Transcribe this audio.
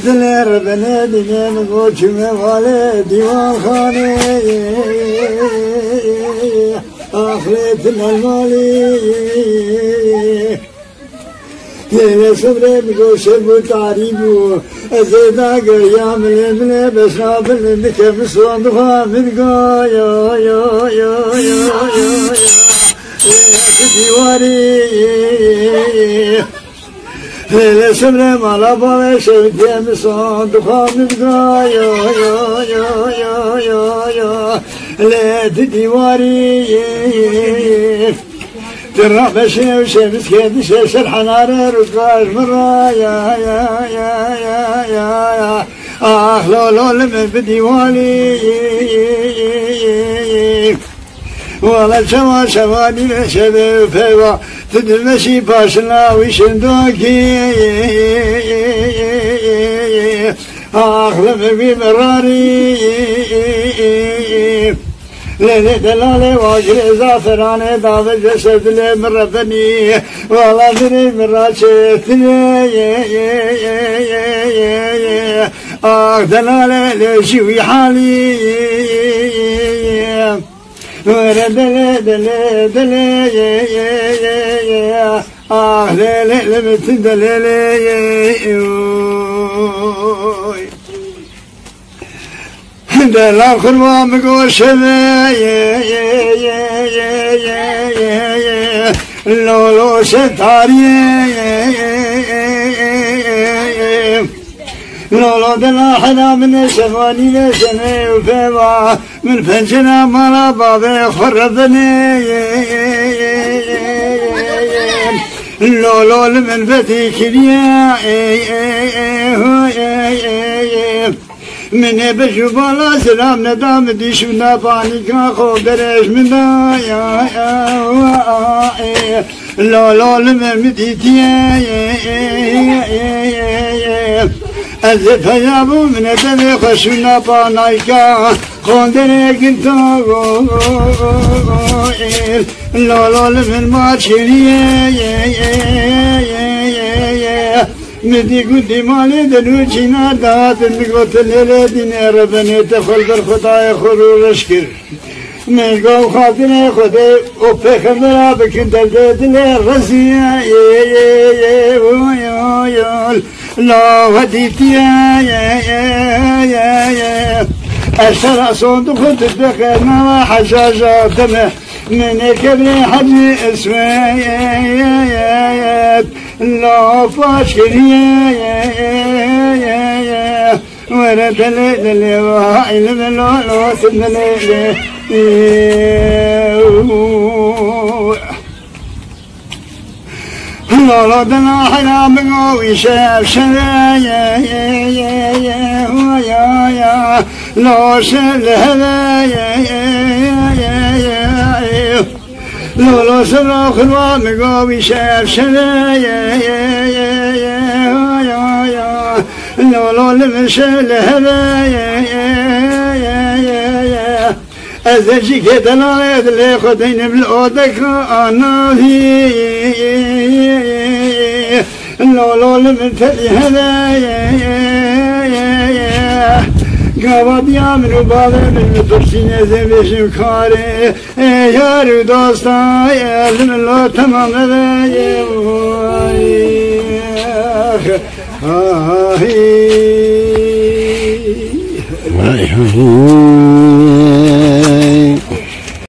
Diler beni dinem koçume vale divan khane ahiretin almali Yine sabret goşe bu taribu ezeda gaya mle besna bilme kem sondu hamid gaya ya ya ya ya divari Hele semre mala bave sevdiğim son duhamız ya ya ya ya ya ya le divari Dirra beşev şemiz kedi şeşer hanare rüzgar mırra ya ya ya ya ya ya ah lolol me divali Valla çava şavani ve şebe feva Tüdülmeşi başına vişindaki Ahlım bir merari Lele delale vagre zaferane davece sevdile mirrabeni Valla dine mirraçetine Ah delale leşivi hali Dele dele dele Ah lele lemetin delele Dela kurvam goşeve Lolo şetariye Lolo dela hana min şefani ve sene ufeva Min pencere mala babe khurrabni Lolo min fetikriye من بجبالا سلام ندام دیشونا پانیکا خوب درش من دایا لالال من دیتیه از پیابو من دمی خشونا پانیکا خوب درگن تا لالال من ماچریه مدی گودی مالی دلو چینا داد میگوت لیلی دینه ربنی تفل در خدای خرورش کر میگو خاطر خدا او پیغمبر بکن دل دل رزیه لا ودیتیه اشتر صوت خود دخلنا وحجاجات من كبر حجي اسماء لا فاشكريا ولا دليل وعلم لا تدليل لا دنا حنا بقوي شاف شرايا يا لا شل هذايا لا سرا خلوا مقوي شاف شرايا لا لم شل هذايا أزجي كدنا اللي خدين بالأودك أنا في لا لم تدي هذايا قواد يامنو بابا من ترسينه زبشم كاري يارو دوستا يالم الله تمام هذايا